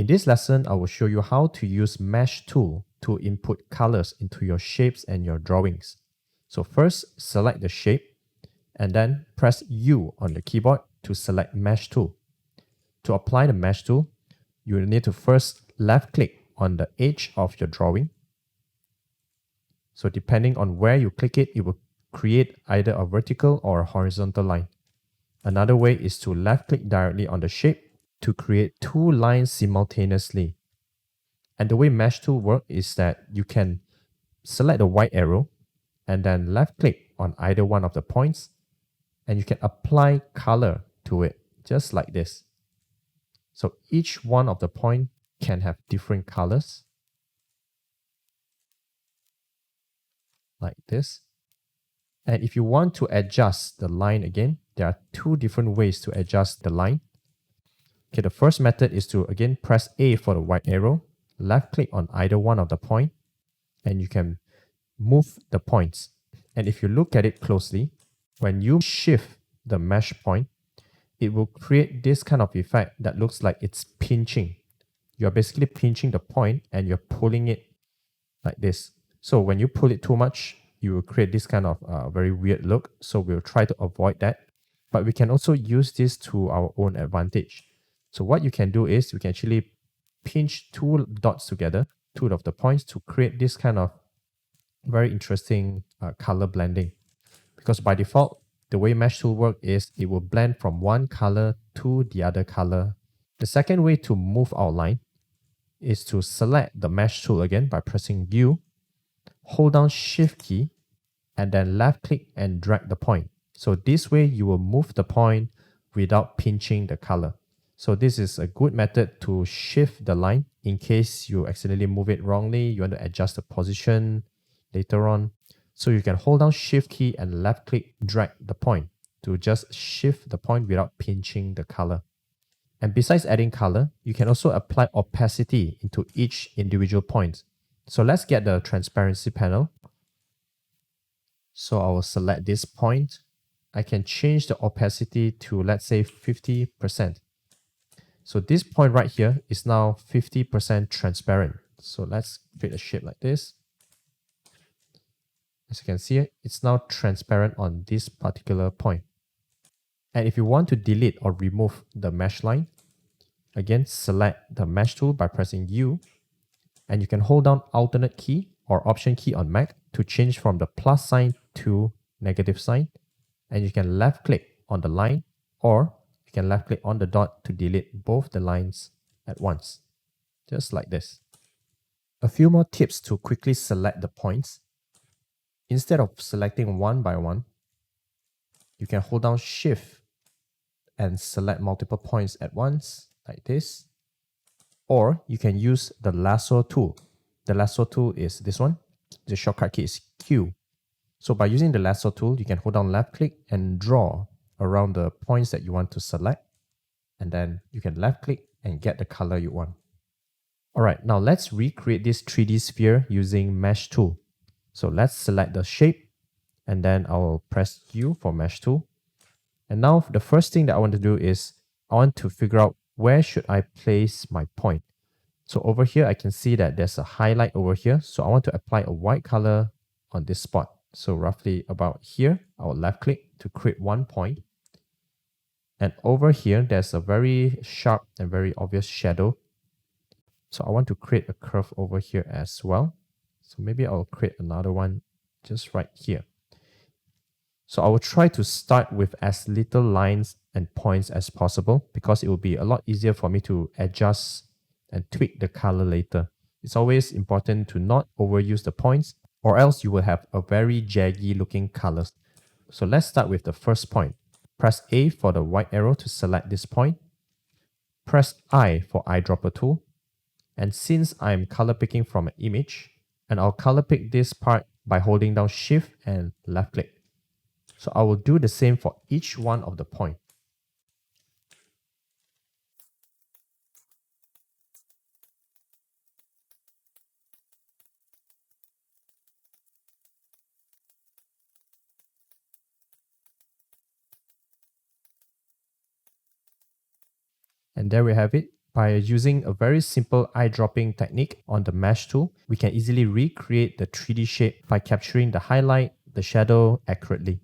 In this lesson, I will show you how to use Mesh tool to input colors into your shapes and your drawings. So first, select the shape and then press U on the keyboard to select Mesh tool. To apply the Mesh tool, you will need to first left click on the edge of your drawing. So depending on where you click it, it will create either a vertical or a horizontal line. Another way is to left click directly on the shape to create two lines simultaneously. And the way Mesh tool works is that you can select the white arrow and then left click on either one of the points, and you can apply color to it just like this. So each one of the point can have different colors like this. And if you want to adjust the line again, there are two different ways to adjust the line. Okay, the first method is to again press A for the white arrow, left click on either one of the point, and you can move the points. And if you look at it closely, when you shift the mesh point, it will create this kind of effect that looks like it's pinching. You're basically pinching the point and you're pulling it like this. So when you pull it too much, you will create this kind of very weird look. So we'll try to avoid that. But we can also use this to our own advantage. So what you can do is you can actually pinch two dots together, two of the points, to create this kind of very interesting color blending. Because by default, the way Mesh tool works is it will blend from one color to the other color. The second way to move our line is to select the Mesh tool again by pressing U, hold down Shift key, and then left click and drag the point. So this way you will move the point without pinching the color. So this is a good method to shift the line in case you accidentally move it wrongly, you want to adjust the position later on. So you can hold down Shift key and left click drag the point to just shift the point without pinching the color. And besides adding color, you can also apply opacity into each individual point. So let's get the transparency panel. So I will select this point. I can change the opacity to, let's say, 50%. So this point right here is now 50% transparent. So let's create a shape like this. As you can see, it's now transparent on this particular point. And if you want to delete or remove the mesh line, again, select the Mesh tool by pressing U, and you can hold down Alternate key or Option key on Mac to change from the plus sign to negative sign. And you can left click on the line, or you can left click on the dot to delete both the lines at once, just like this. A few more tips to quickly select the points. Instead of selecting one by one, you can hold down Shift and select multiple points at once, like this. Or you can use the lasso tool. The lasso tool is this one. The shortcut key is Q. So by using the lasso tool, you can hold down left click and draw around the points that you want to select. And then you can left click and get the color you want. All right, now let's recreate this 3D sphere using Mesh tool. So let's select the shape, and then I'll press U for Mesh tool. And now the first thing that I want to do is I want to figure out where should I place my point. So over here, I can see that there's a highlight over here. So I want to apply a white color on this spot. So roughly about here, I will left click to create one point. And over here, there's a very sharp and very obvious shadow. So I want to create a curve over here as well. So maybe I'll create another one just right here. So I will try to start with as little lines and points as possible because it will be a lot easier for me to adjust and tweak the color later. It's always important to not overuse the points, or else you will have a very jaggy looking colors. So let's start with the first point. Press A for the white arrow to select this point. Press I for eyedropper tool. And since I'm color picking from an image, and I'll color pick this part by holding down Shift and left click. So I will do the same for each one of the point. And there we have it. By using a very simple eyedropping technique on the mesh tool, we can easily recreate the 3D shape by capturing the highlight, the shadow accurately.